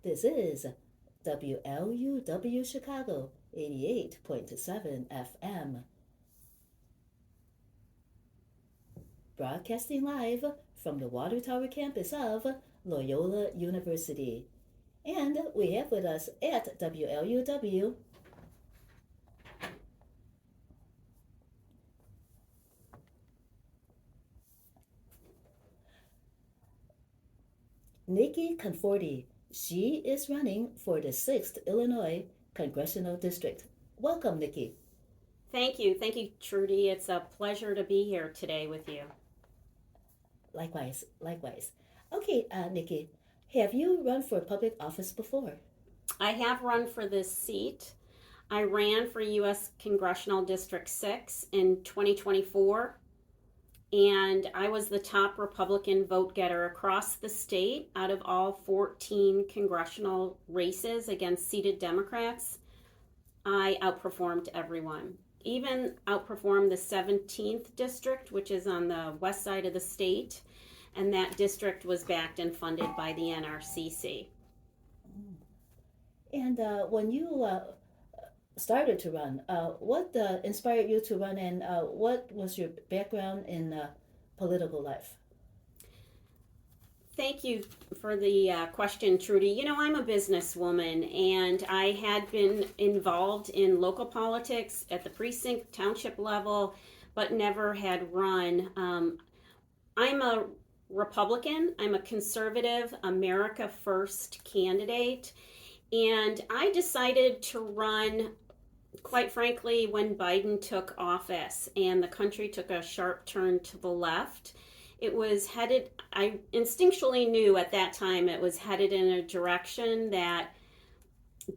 This is WLUW Chicago 88.7 FM. Broadcasting live from the Water Tower campus of Loyola University. And we have with us at WLUW Niki Conforti. She is running for the 6th Illinois Congressional District. Welcome, Nikki. Thank you. Thank you, Trudy. It's a pleasure to be here today with you. Likewise, likewise. Okay, Nikki, have you run for public office before? I have run for this seat. I ran for U.S. Congressional District 6 in 2024, and I was the top Republican vote getter across the state out of all 14 congressional races against seated Democrats. I outperformed everyone. Even outperformed the 17th district, which is on the west side of the state, and that district was backed and funded by the NRCC. And when you started to run, what inspired you to run, and what was your background in political life? Thank you for the question, Trudy. You know, I'm a businesswoman, and I had been involved in local politics at the precinct, township level, but never had run. I'm a Republican. I'm a conservative, America First candidate, and I decided to run, quite frankly, when Biden took office and the country took a sharp turn to the left. It was headed, I instinctually knew at that time it was headed in a direction that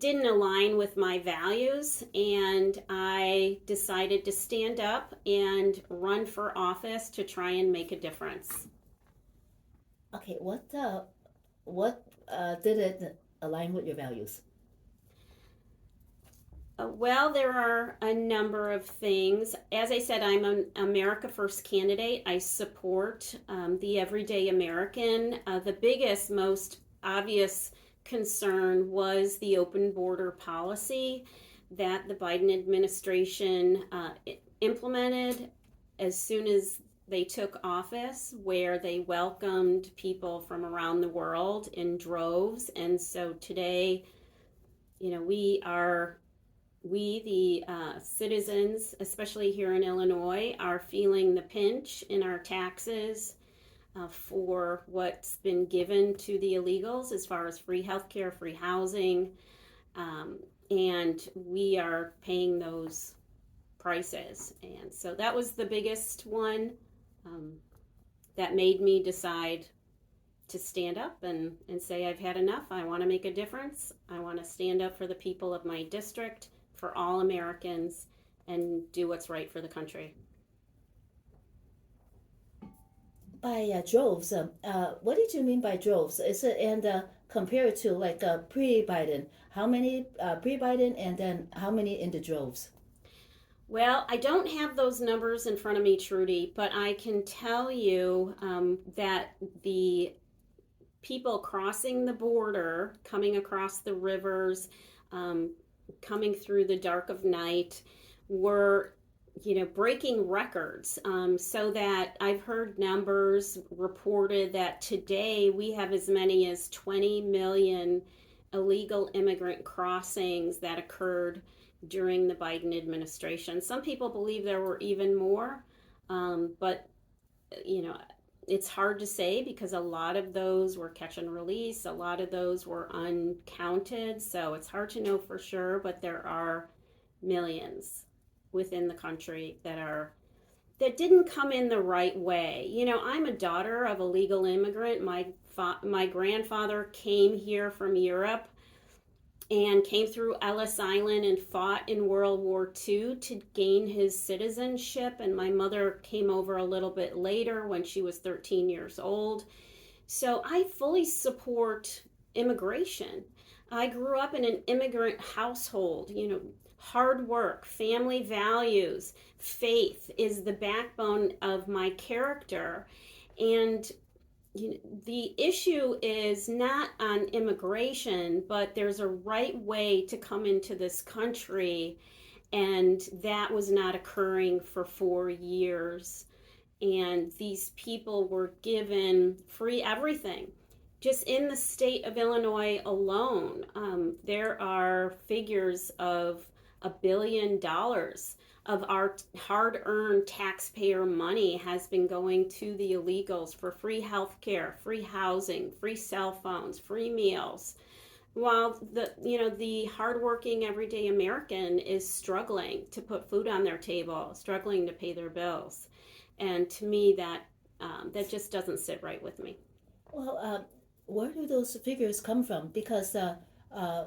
didn't align with my values, and I decided to stand up and run for office to try and make a difference. Okay, what did it align with your values? Well, there are a number of things. As I said, I'm an America First candidate. I support the everyday American. The biggest, most obvious concern was the open border policy that the Biden administration implemented as soon as they took office, where they welcomed people from around the world in droves. And so today, you know, we, the citizens, especially here in Illinois, are feeling the pinch in our taxes for what's been given to the illegals as far as free healthcare, free housing, and we are paying those prices. And so that was the biggest one that made me decide to stand up and say I've had enough. I want to make a difference. I want to stand up for the people of my district, for all Americans, and do what's right for the country. By droves, what did you mean by droves? Is it, and compare it to like pre-Biden? How many pre-Biden, and then how many in the droves? Well, I don't have those numbers in front of me, Trudy, but I can tell you that the people crossing the border, coming across the rivers, coming through the dark of night, were, breaking records. So that I've heard numbers reported that today we have as many as 20 million illegal immigrant crossings that occurred during the Biden administration. Some people believe there were even more, but it's hard to say because a lot of those were catch and release, a lot of those were uncounted, so it's hard to know for sure, but there are millions within the country that didn't come in the right way. I'm a daughter of a legal immigrant. My grandfather came here from Europe and came through Ellis Island and fought in World War II to gain his citizenship. And my mother came over a little bit later when she was 13 years old. So I fully support immigration. I grew up in an immigrant household. Hard work, family values, faith is the backbone of my character. And the issue is not on immigration, but there's a right way to come into this country, and that was not occurring for 4 years. And these people were given free everything. Just in the state of Illinois alone, there are figures of $1 billion of our hard earned taxpayer money has been going to the illegals for free health care, free housing, free cell phones, free meals. While the hardworking everyday American is struggling to put food on their table, struggling to pay their bills, and to me that just doesn't sit right with me. Well, where do those figures come from? Because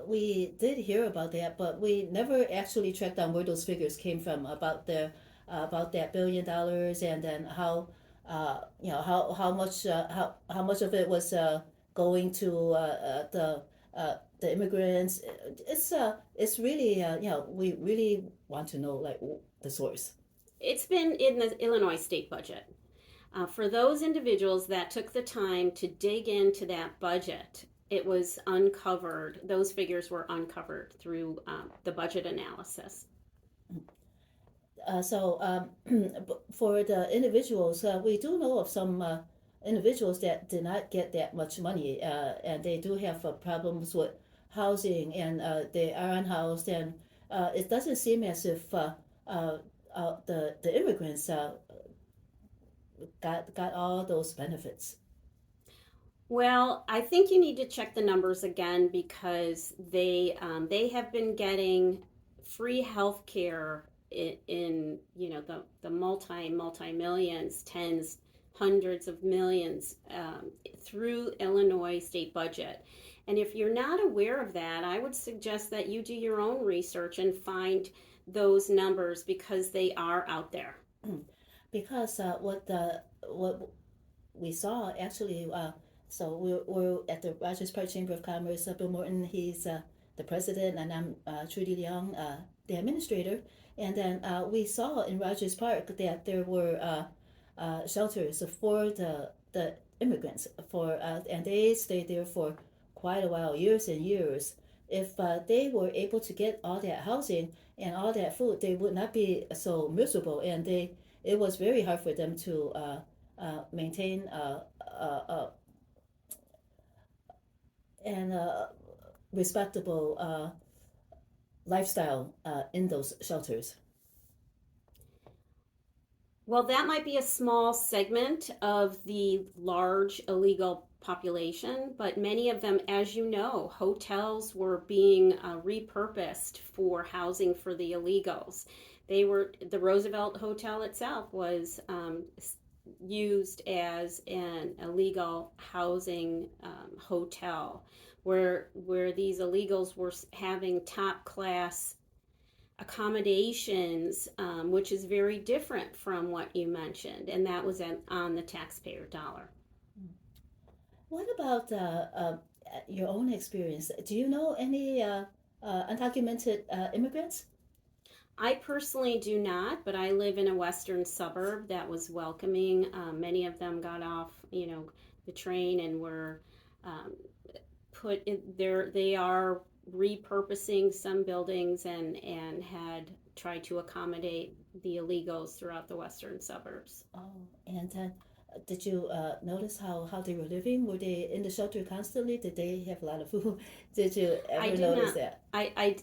we did hear about that, but we never actually tracked down where those figures came from about that $1 billion, and then how much of it was going to the immigrants. It's really we really want to know like the source. It's been in the Illinois state budget. For those individuals that took the time to dig into that budget, it was uncovered. Those figures were uncovered through the budget analysis. For the individuals, we do know of some individuals that did not get that much money, and they do have problems with housing, and they are unhoused, and it doesn't seem as if the immigrants got all those benefits. Well, I think you need to check the numbers again because they have been getting free health care in the multi millions, tens, hundreds of millions through Illinois state budget. And if you're not aware of that, I would suggest that you do your own research and find those numbers because they are out there. Because what we saw actually, so we're at the Rogers Park Chamber of Commerce. Bill Morton, he's the president, and I'm Trudy Leong, the administrator. And then we saw in Rogers Park that there were shelters for the immigrants and they stayed there for quite a while, years and years. If they were able to get all that housing and all that food, they would not be so miserable, and it was very hard for them to maintain and respectable lifestyle in those shelters. Well, that might be a small segment of the large illegal population, but many of them, as you know, hotels were being repurposed for housing for the illegals. The Roosevelt Hotel itself was used as an illegal housing hotel where these illegals were having top class accommodations, which is very different from what you mentioned, and that was on the taxpayer dollar. What about your own experience? Do you know any undocumented immigrants? I personally do not, but I live in a western suburb that was welcoming. Many of them got off, the train and were put in there. They are repurposing some buildings and had tried to accommodate the illegals throughout the western suburbs. Oh, and did you notice how they were living? Were they in the shelter constantly? Did they have a lot of food? Did you ever notice that?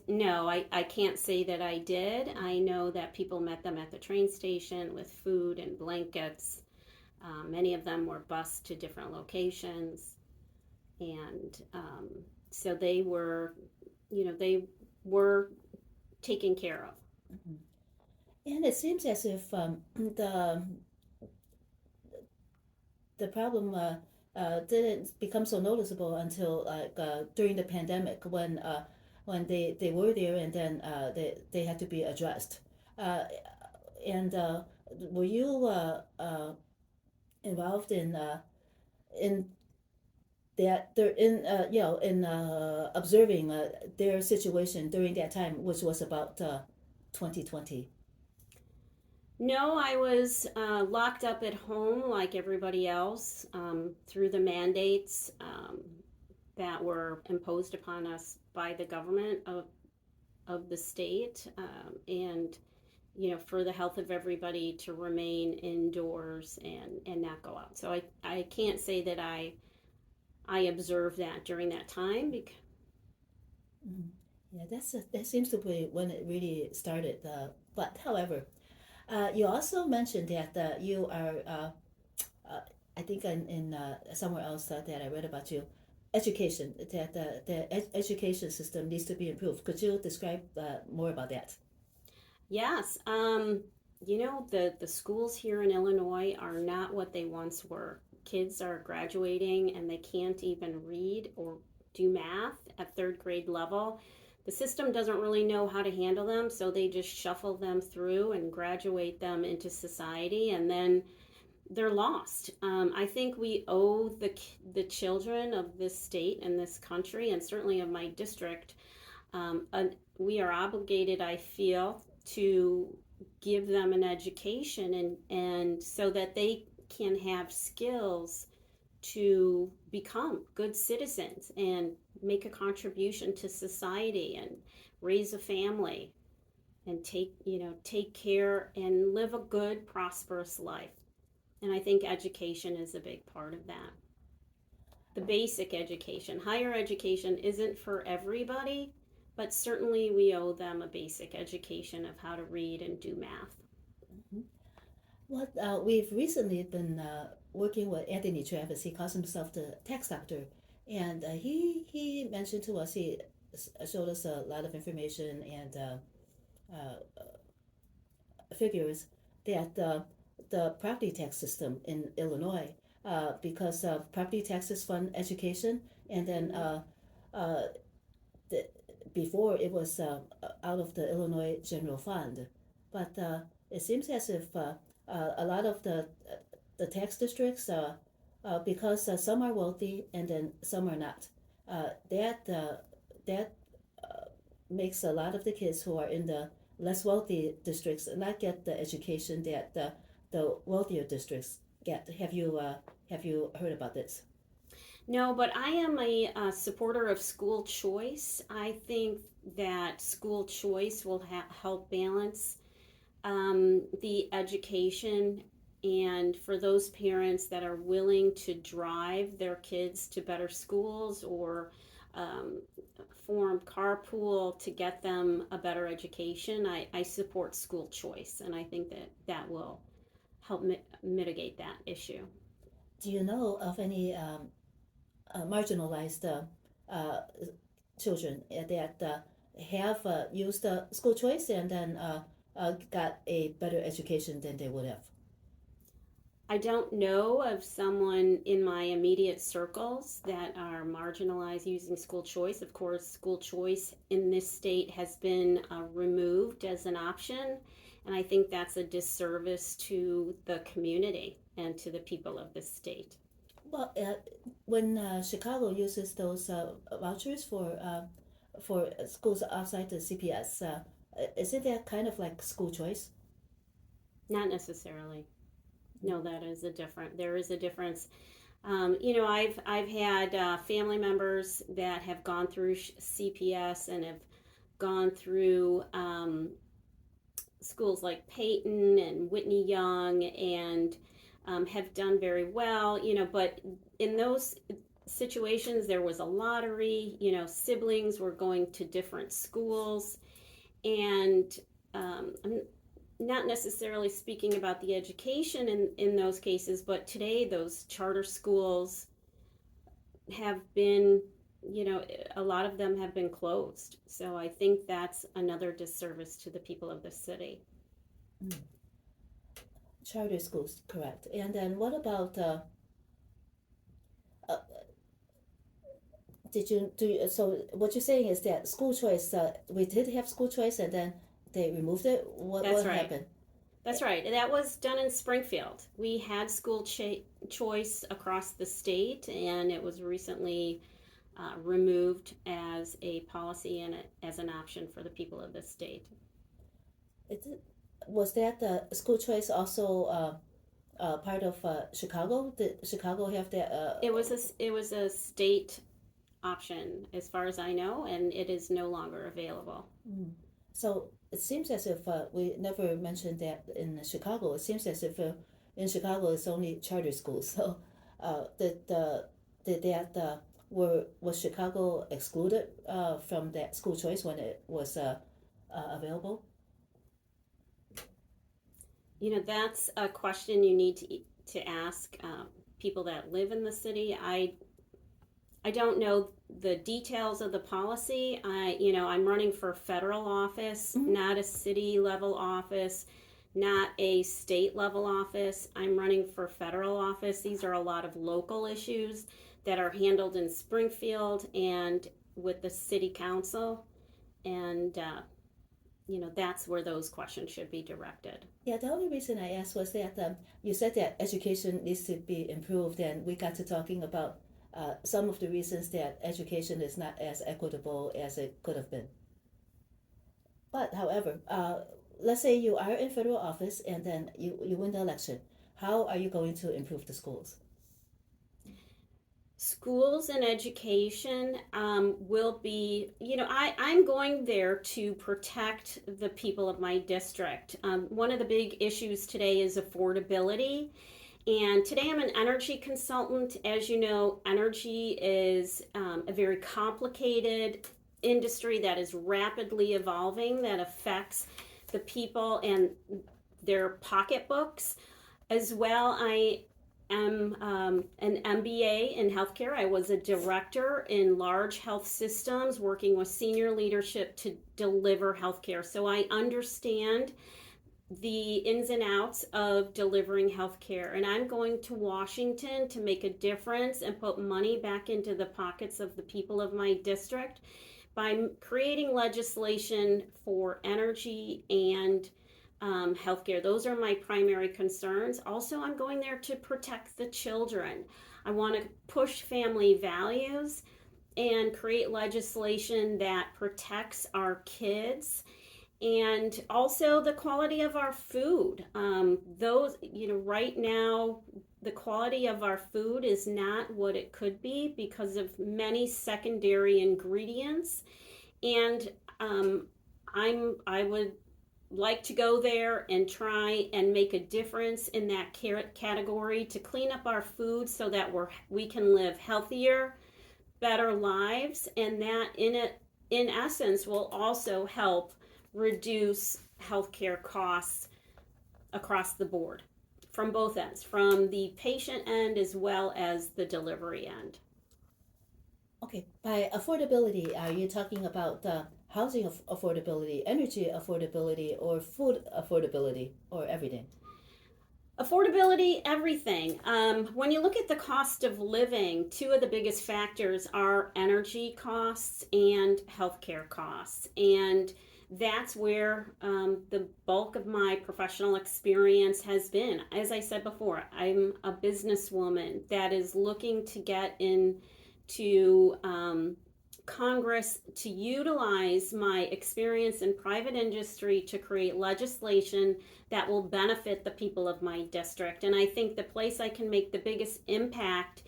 No, I can't say that I did. I know that people met them at the train station with food and blankets. Many of them were bused to different locations, and so they were taken care of. Mm-hmm. And it seems as if the problem didn't become so noticeable until during the pandemic when they were there, and then they had to be addressed. And were you involved in that they're in in observing their situation during that time, which was about 2020? No, I was locked up at home like everybody else through the mandates that were imposed upon us by the government of the state, and for the health of everybody to remain indoors and not go out. So I can't say that I observed that during that time. Mm. Yeah, that seems to be when it really started. But however, you also mentioned that you are, I think in somewhere else that I read about you, education, that the education system needs to be improved. Could you describe more about that? Yes, the schools here in Illinois are not what they once were. Kids are graduating and they can't even read or do math at third grade level. The system doesn't really know how to handle them, so they just shuffle them through and graduate them into society, and then they're lost. I think we owe the children of this state and this country, and certainly of my district, we are obligated, I feel, to give them an education, and so that they can have skills to become good citizens and make a contribution to society and raise a family and take care and live a good prosperous life. And I think education is a big part of that. The basic education. Higher education isn't for everybody, but certainly we owe them a basic education of how to read and do math. Mhm. What we've recently been working with Anthony Travis. He calls himself the tax doctor, and he mentioned to us, he showed us a lot of information and figures that the property tax system in Illinois, because property taxes fund education, and then Mm-hmm. uh, the, before it was out of the Illinois General Fund, but it seems as if a lot of the tax districts, because some are wealthy and then some are not, that makes a lot of the kids who are in the less wealthy districts not get the education that the wealthier districts get. Have you heard about this? No, but I am a supporter of school choice. I think that school choice will help balance the education, and for those parents that are willing to drive their kids to better schools or um, form carpool to get them a better education, I support school choice, and I think that will help mitigate that issue. Do you know of any marginalized uh, children that have used school choice and then got a better education than they would have? I don't know of someone in my immediate circles that are marginalized using school choice. Of course, school choice in this state has been removed as an option, and I think that's a disservice to the community and to the people of this state. Well, when Chicago uses those vouchers for schools outside the CPS, isn't that kind of like school choice? Not necessarily. No, there is a difference. I've had family members that have gone through CPS and have gone through schools like Peyton and Whitney Young, and have done very well, but in those situations there was a lottery, siblings were going to different schools, and I'm not necessarily speaking about the education in those cases, but today those charter schools have been, a lot of them have been closed. So I think that's another disservice to the people of the city. Mm. Charter schools, correct. And then what about uh, did you do? So what you're saying is that school choice, we did have school choice, and then they removed it. That's What right. happened? That's right. That was done in Springfield. We had school choice across the state, and it was recently removed as a policy and as an option for the people of the state. It was that the school choice also part of Chicago? Did Chicago have that? It was a state option as far as I know, and it is no longer available. Mm. So it seems as if we never mentioned that in Chicago. It seems as if in Chicago it's only charter schools. So did that was Chicago excluded from that school choice when it was available? That's a question you need to ask people that live in the city. I don't know the details of the policy. I'm running for federal office, Mm-hmm. not a city level office, not a state level office. I'm running for federal office. These are a lot of local issues that are handled in Springfield and with the city council. And, that's where those questions should be directed. Yeah, the only reason I asked was that you said that education needs to be improved, and we got to talking about some of the reasons that education is not as equitable as it could have been. But however, let's say you are in federal office and then you win the election. How are you going to improve the schools? Schools and education will be, I'm going there to protect the people of my district. One of the big issues today is affordability. And today I'm an energy consultant. As you know, energy is a very complicated industry that is rapidly evolving, that affects the people and their pocketbooks. As well, I am an MBA in healthcare. I was a director in large health systems working with senior leadership to deliver healthcare. So I understand the ins and outs of delivering healthcare. And I'm going to Washington to make a difference and put money back into the pockets of the people of my district by creating legislation for energy and healthcare. Those are my primary concerns. Also, I'm going there to protect the children. I want to push family values and create legislation that protects our kids and also the quality of our food. Right now, the quality of our food is not what it could be because of many secondary ingredients. And I would like to go there and try and make a difference in that category to clean up our food so that we can live healthier, better lives, and that in essence will also help reduce healthcare costs across the board from both ends, from the patient end as well as the delivery end. Okay, by affordability, are you talking about housing affordability, energy affordability, or food affordability, or everything? Affordability, everything. When you look at the cost of living, two of the biggest factors are energy costs and healthcare costs. And that's where the bulk of my professional experience has been. As I said before, I'm a businesswoman that is looking to get into Congress to utilize my experience in private industry to create legislation that will benefit the people of my district. And I think the place I can make the biggest impact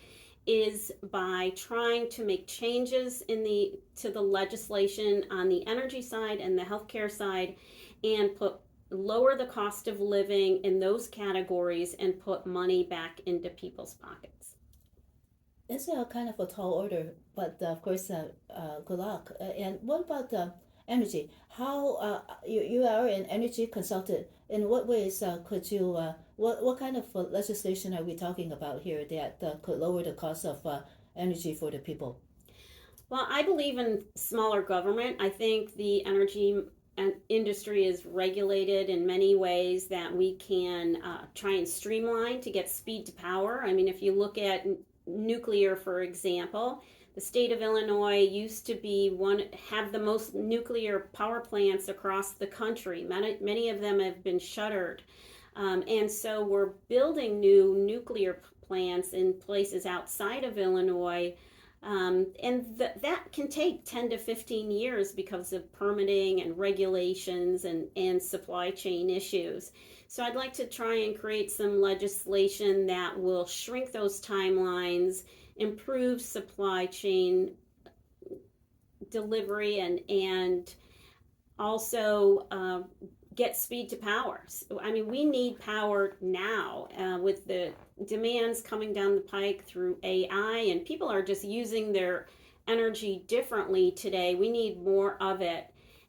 is by trying to make changes to the legislation on the energy side and the healthcare side and lower the cost of living in those categories and put money back into people's pockets. It's a kind of a tall order, but of course, good luck. And what about energy? How you are an energy consultant? In what ways could you? What kind of legislation are we talking about here that could lower the cost of energy for the people? Well, I believe in smaller government. I think the energy industry is regulated in many ways that we can try and streamline to get speed to power. I mean, if you look at nuclear, for example, the state of Illinois used to have the most nuclear power plants across the country. Many of them have been shuttered. And so we're building new nuclear plants in places outside of Illinois That can take 10 to 15 years because of permitting and regulations and supply chain issues. So I'd like to try and create some legislation that will shrink those timelines, improve supply chain delivery, and also get speed to power. I mean, we need power now with the demands coming down the pike through AI, and people are just using their energy differently today. We need more of it.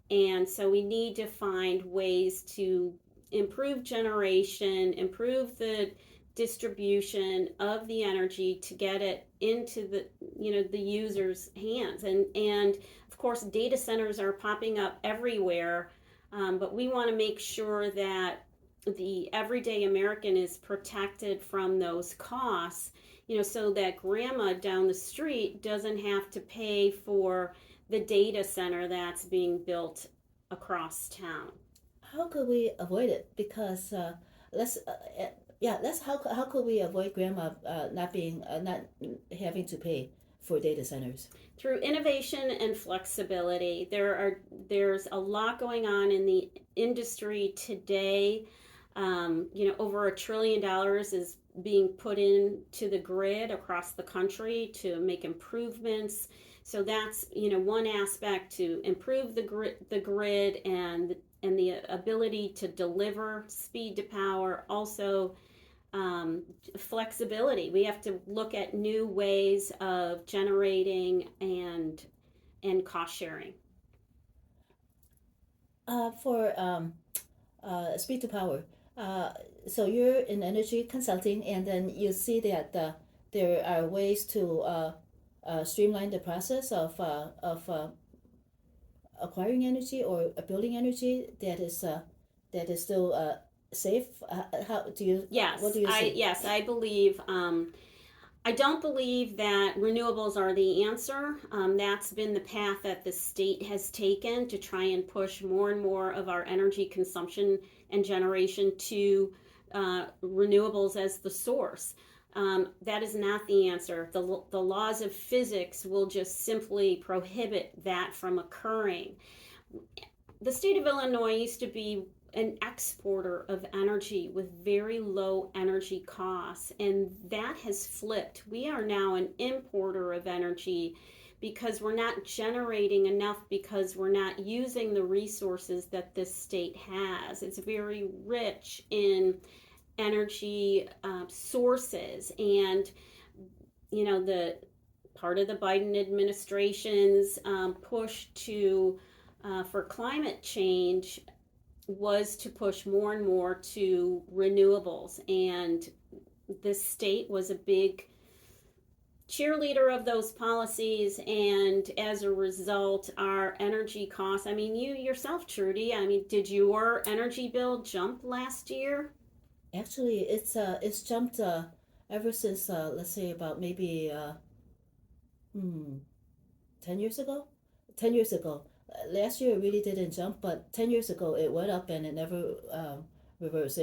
And so we need to find ways to improve generation, improve the distribution of the energy to get it into the user's hands. And of course, data centers are popping up everywhere, but we want to make sure that the everyday American is protected from those costs, so that grandma down the street doesn't have to pay for the data center that's being built across town. How could we avoid it? Because let's let's how could we avoid grandma not having to pay for data centers? Through innovation and flexibility. There's a lot going on in the industry today. Over $1 trillion is being put into the grid across the country to make improvements. So that's one aspect to improve the grid and the ability to deliver speed to power. Also, flexibility. We have to look at new ways of generating and cost sharing. For speed to power. So you're in energy consulting, and then you see that there are ways to streamline the process of acquiring energy or building energy that is still safe. How do you? Yes, What do you see? I believe. I don't believe that renewables are the answer. That's been the path that the state has taken to try and push more and more of our energy consumption and generation to renewables as the source. That is not the answer. The laws of physics will just simply prohibit that from occurring. The state of Illinois used to be an exporter of energy with very low energy costs, and that has flipped. We are now an importer of energy because we're not generating enough, because we're not using the resources that this state has. It's very rich in energy sources, and the part of the Biden administration's push to for climate change was to push more and more to renewables, and this state was a big cheerleader of those policies, and as a result our energy costs, I mean, you yourself, Trudy, I mean, did your energy bill jump last year? Actually, it's jumped ever since let's say about maybe hmm, 10 years ago. 10 years ago, last year it really didn't jump, but 10 years ago it went up and it never reversed.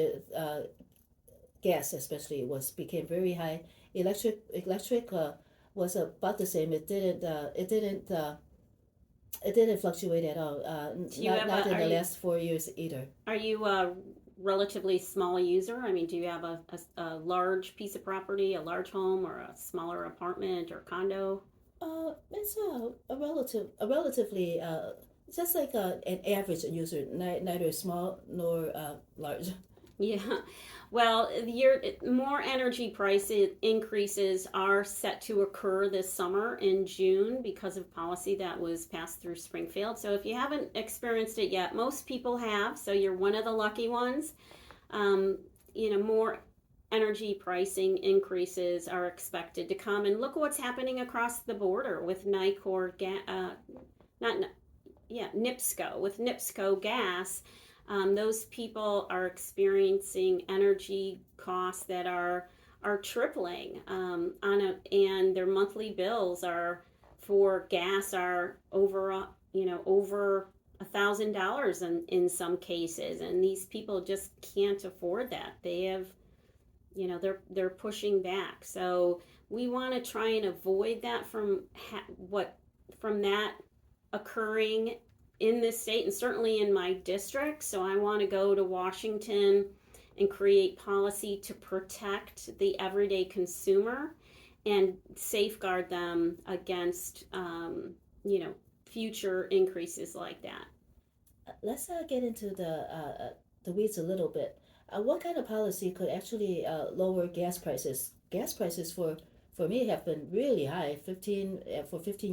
Gas especially was became very high. Electric was about the same. It didn't fluctuate at all. Not in the last 4 years either. Are you a relatively small user? I mean, do you have a large piece of property, a large home, or a smaller apartment or condo? It's relatively just like an average user, neither small nor large. Yeah, well, your more energy price increases are set to occur this summer in June because of policy that was passed through Springfield. So if you haven't experienced it yet, most people have, so you're one of the lucky ones. More energy pricing increases are expected to come, and look what's happening across the border with NIPSCO, with NIPSCO gas. Those people are experiencing energy costs that are tripling and their monthly bills are for gas are over $1,000 in some cases, and these people just can't afford that. They have they're pushing back. So we want to try and avoid that from that occurring in this state and certainly in my district. So I want to go to Washington and create policy to protect the everyday consumer and safeguard them against, future increases like that. Let's get into the weeds a little bit. What kind of policy could actually lower gas prices? Gas prices for me have been really high, 15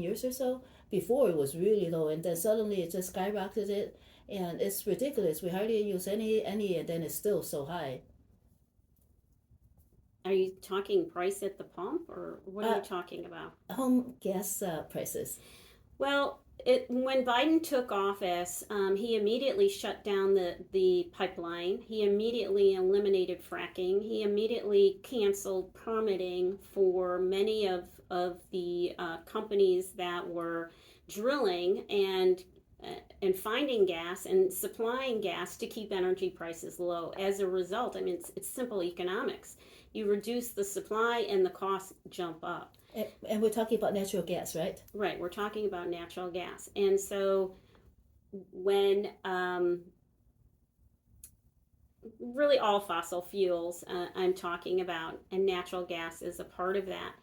years or so. Before it was really low, and then suddenly it just skyrocketed, and it's ridiculous. We hardly use any, and then it's still so high. Are you talking price at the pump, or what are you talking about? Home gas prices. Well, when Biden took office, he immediately shut down the pipeline. He immediately eliminated fracking. He immediately canceled permitting for many of the companies that were drilling and finding gas and supplying gas to keep energy prices low. As a result, I mean, it's simple economics. You reduce the supply and the costs jump up. And we're talking about natural gas, right? Right, we're talking about natural gas. And so when really all fossil fuels I'm talking about, and natural gas is a part of that.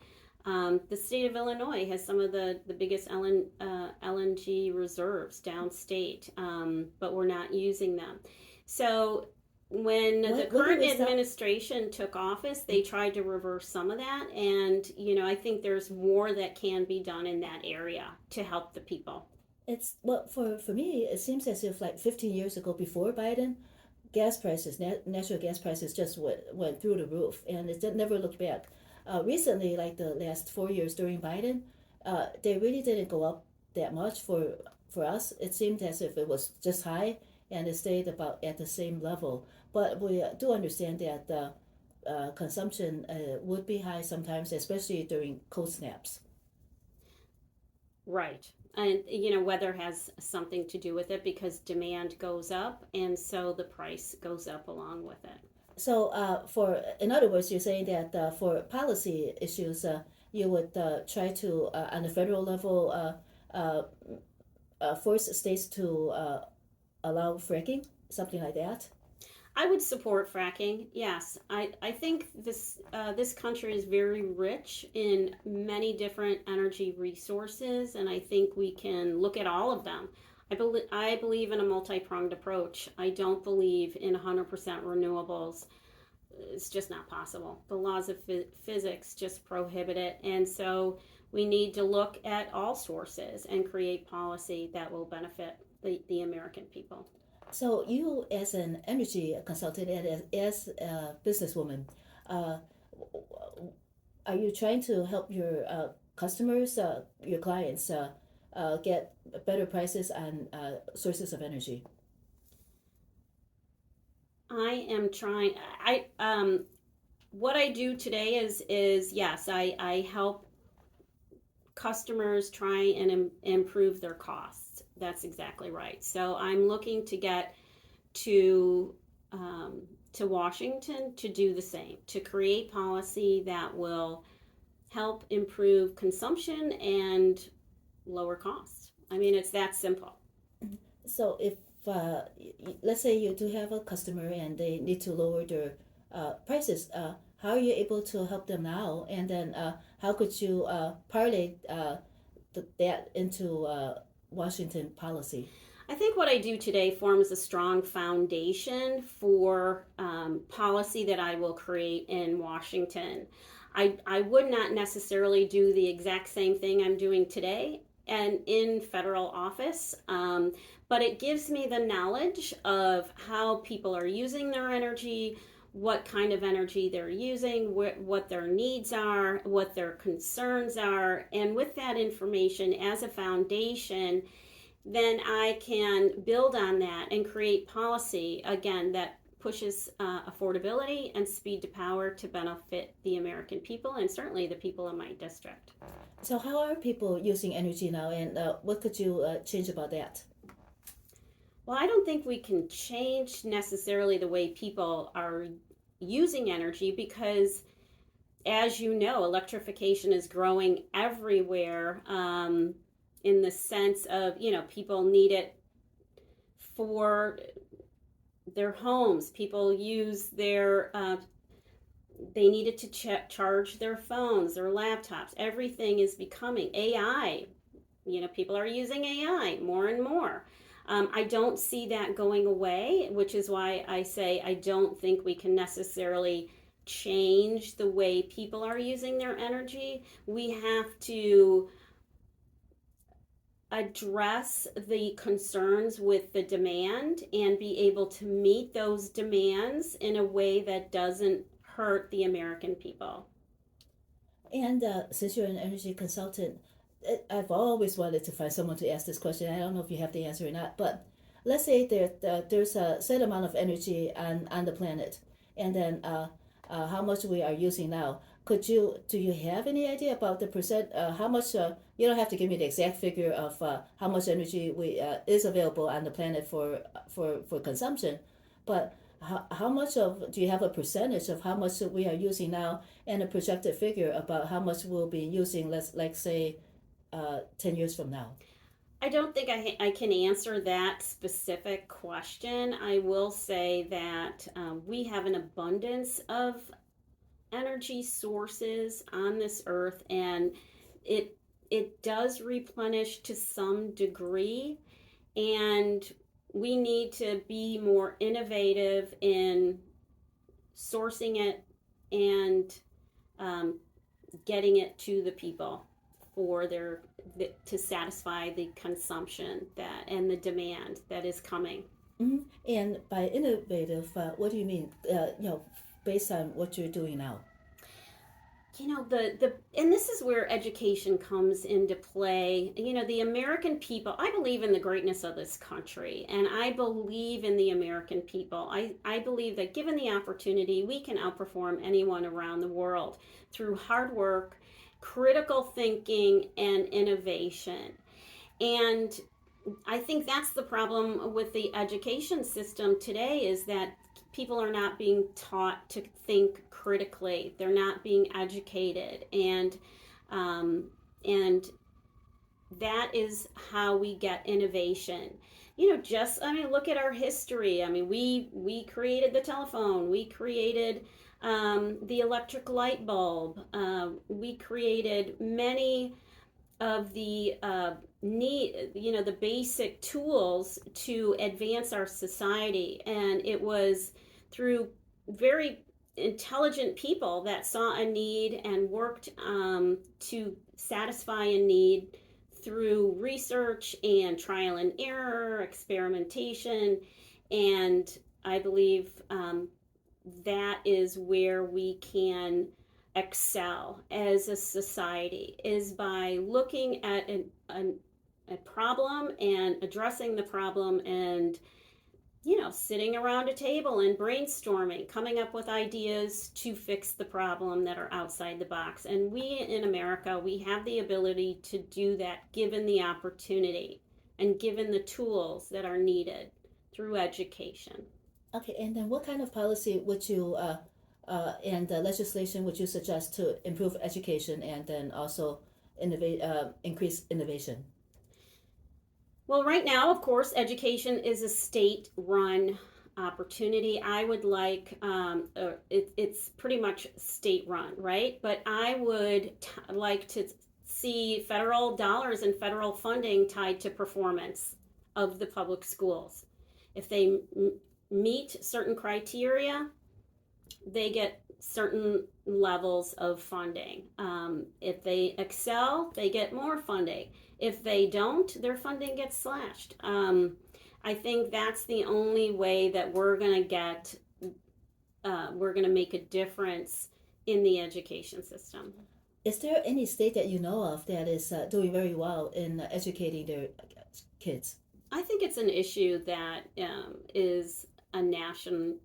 The state of Illinois has some of the biggest LNG reserves downstate, but we're not using them. So when the current administration took office, they tried to reverse some of that. And, I think there's more that can be done in that area to help the people. It's, well, for me, it seems as if like 15 years ago before Biden, gas prices, natural gas prices just went through the roof, and it never looked back. Recently, like the last 4 years during Biden, they really didn't go up that much for us. It seemed as if it was just high, and it stayed about at the same level. But we do understand that the consumption would be high sometimes, especially during cold snaps. Right. And, weather has something to do with it because demand goes up, and so the price goes up along with it. So, in other words, you're saying that for policy issues, you would try to, on the federal level, force states to allow fracking, something like that? I would support fracking. Yes, I think this country is very rich in many different energy resources, and I think we can look at all of them. I believe in a multi-pronged approach. I don't believe in 100% renewables. It's just not possible. The laws of physics just prohibit it, and so we need to look at all sources and create policy that will benefit the American people. So you, as an energy consultant and as a businesswoman, are you trying to help your customers, your clients, get better prices on sources of energy? I am trying. What I do today is yes, I help customers try and improve their costs. That's exactly right. So I'm looking to get to Washington to do the same, to create policy that will help improve consumption and lower costs. I mean, it's that simple. So if let's say you do have a customer and they need to lower their prices, how are you able to help them now? And then how could you parlay that into Washington policy? I think what I do today forms a strong foundation for policy that I will create in Washington. I would not necessarily do the exact same thing I'm doing today and in federal office, but it gives me the knowledge of how people are using their energy, what kind of energy they're using, what their needs are, what their concerns are, and with that information as a foundation, then I can build on that and create policy, again, that pushes affordability and speed to power to benefit the American people and certainly the people in my district. So how are people using energy now, and what could you change about that? Well, I don't think we can change necessarily the way people are using energy because as you know, electrification is growing everywhere, in the sense of, people need it for their homes. People use they need it to charge their phones, their laptops. Everything is becoming AI. People are using AI more and more. I don't see that going away, which is why I say I don't think we can necessarily change the way people are using their energy. We have to address the concerns with the demand and be able to meet those demands in a way that doesn't hurt the American people. And since you're an energy consultant, I've always wanted to find someone to ask this question. I don't know if you have the answer or not, but let's say there's a set amount of energy on the planet, and then how much we are using now. Do you have any idea about the percent? How much? You don't have to give me the exact figure of how much energy we is available on the planet for consumption, but how much of do you have a percentage of how much we are using now and a projected figure about how much we'll be using, let's like say 10 years from now? I don't think I can answer that specific question. I will say that we have an abundance of energy sources on this earth, and it it does replenish to some degree, and we need to be more innovative in sourcing it and um, getting it to the people for to satisfy the consumption that and the demand that is coming. Mm-hmm. And by innovative, what do you mean? Based on what you're doing now. The and this is where education comes into play. The American people, I believe in the greatness of this country, and I believe in the American people. I believe that given the opportunity, we can outperform anyone around the world through hard work, critical thinking, and innovation. And I think that's the problem with the education system today, is that people are not being taught to think critically. They're not being educated, and that is how we get innovation. Look at our history. We created the telephone. We created the electric light bulb. We created many of the the basic tools to advance our society, and it was through very intelligent people that saw a need and worked to satisfy a need through research and trial and error, experimentation, and I believe that is where we can excel as a society, is by looking at a problem and addressing the problem, and sitting around a table and brainstorming, coming up with ideas to fix the problem that are outside the box. And we in America, we have the ability to do that given the opportunity and given the tools that are needed through education. Okay, and then what kind of policy would you and legislation would you suggest to improve education and then also increase innovation? Well, right now, of course, education is a state-run opportunity. I would like, it's pretty much state-run, right? But I would like to see federal dollars and federal funding tied to performance of the public schools. If they meet certain criteria, they get certain levels of funding. If they excel, they get more funding. If they don't, their funding gets slashed. I think that's the only way that we're going to make a difference in the education system. Is there any state that you know of that is doing very well in educating their kids? I think it's an issue that is a national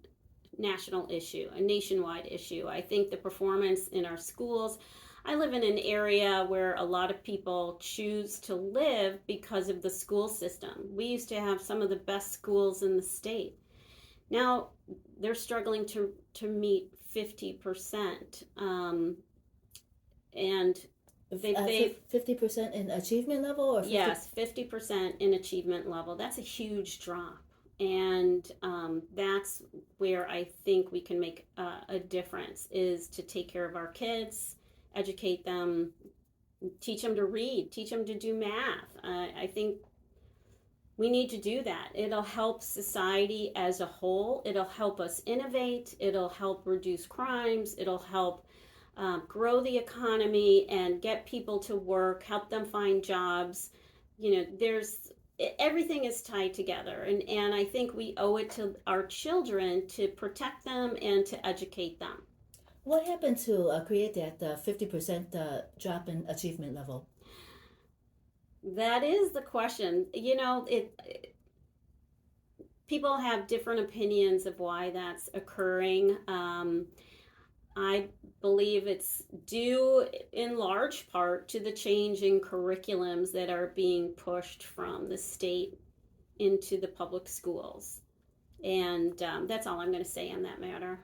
issue, a nationwide issue. I think the performance in our schools, I live in an area where a lot of people choose to live because of the school system. We used to have some of the best schools in the state. Now they're struggling to meet 50%. and they've 50% in achievement level, or 50? Yes, 50% in achievement level. That's a huge drop. And that's where I think we can make a difference, is to take care of our kids, educate them, teach them to read, teach them to do math. I think we need to do that. It'll help society as a whole. It'll help us innovate. It'll help reduce crimes. It'll help grow the economy and get people to work, help them find jobs. Everything is tied together, and I think we owe it to our children to protect them and to educate them. What happened to create that 50% drop in achievement level? That is the question. People have different opinions of why that's occurring. I believe it's due in large part to the change in curriculums that are being pushed from the state into the public schools. And that's all I'm going to say on that matter.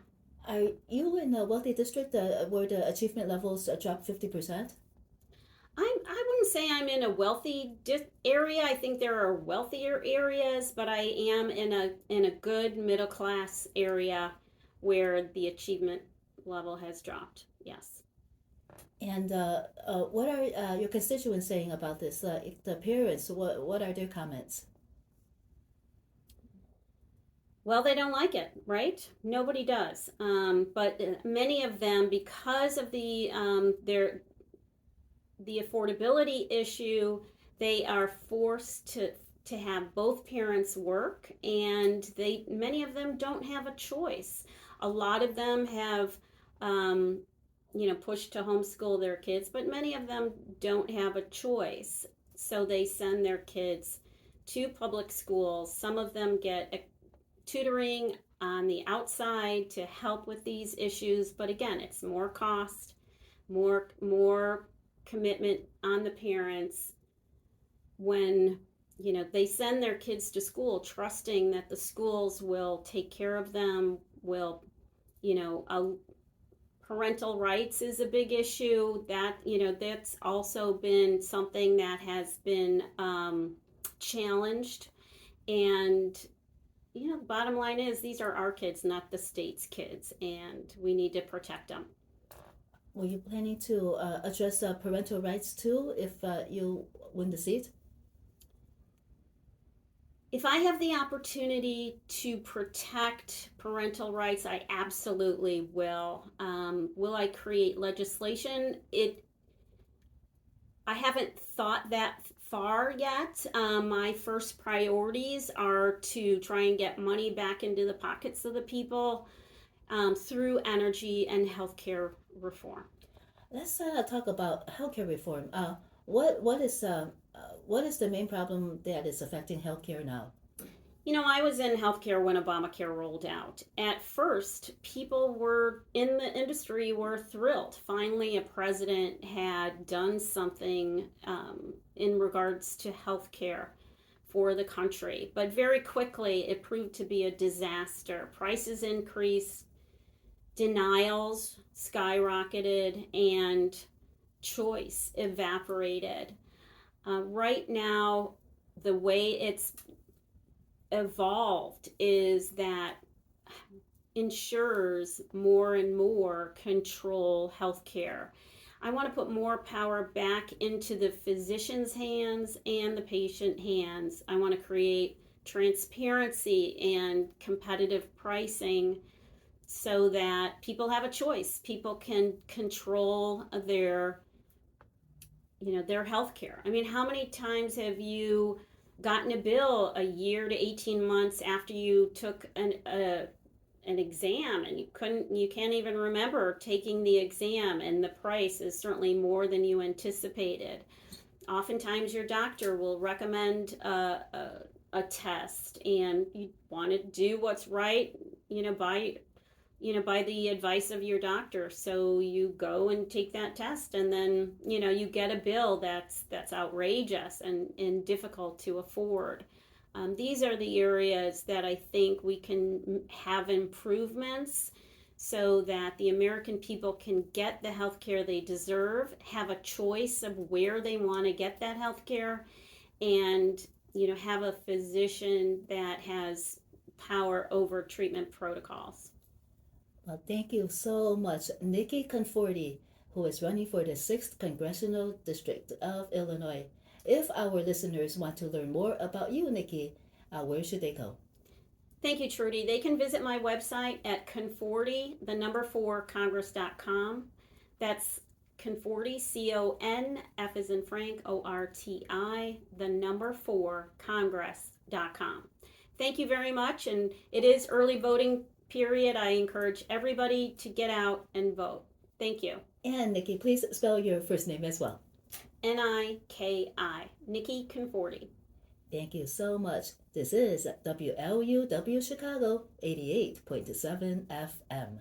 Are you in a wealthy district where the achievement levels drop 50%? I wouldn't say I'm in a wealthy area. I think there are wealthier areas, but I am in a good middle class area where the achievement level has dropped. Yes. And what are your constituents saying about this? If the parents, what are their comments? Well, they don't like it, right? Nobody does. But many of them, because of the affordability issue, they are forced to have both parents work, and many of them don't have a choice. A lot of them have pushed to homeschool their kids, but many of them don't have a choice. So they send their kids to public schools. Some of them get tutoring on the outside to help with these issues, but again, it's more cost, more commitment on the parents when they send their kids to school trusting that the schools will take care of them, will parental rights is a big issue. That's also been something that has been challenged. And the bottom line is, these are our kids, not the state's kids, and we need to protect them. Were you planning to address parental rights too if you win the seat? If I have the opportunity to protect parental rights, I absolutely will. Will I create legislation? I haven't thought that far yet. My first priorities are to try and get money back into the pockets of the people through energy and healthcare reform. Let's talk about healthcare reform. What is the main problem that is affecting healthcare now? I was in healthcare when Obamacare rolled out. At first, people in the industry were thrilled. Finally, a president had done something in regards to healthcare for the country. But very quickly, it proved to be a disaster. Prices increased, denials skyrocketed, and choice evaporated. Right now, the way it's evolved is that insurers more and more control healthcare. I want to put more power back into the physician's hands and the patient hands. I want to create transparency and competitive pricing so that people have a choice. People can control their health care. I mean, how many times have you gotten a bill a year to 18 months after you took an exam, and you can't even remember taking the exam, and the price is certainly more than you anticipated. Oftentimes your doctor will recommend a test, and you want to do what's right, by the advice of your doctor. So you go and take that test, and then, you get a bill that's outrageous and difficult to afford. These are the areas that I think we can have improvements so that the American people can get the health care they deserve, have a choice of where they want to get that health care, and have a physician that has power over treatment protocols. Well, thank you so much, Nikki Conforti, who is running for the 6th Congressional District of Illinois. If our listeners want to learn more about you, Nikki, where should they go? Thank you, Trudy. They can visit my website at Conforti4Congress.com. That's Conforti, CONF as in Frank, ORTI, 4Congress.com. Thank you very much. And it is early voting period. I encourage everybody to get out and vote. Thank you. And Nikki, please spell your first name as well. Niki, Nikki Conforti. Thank you so much. This is WLUW Chicago 88.7 FM.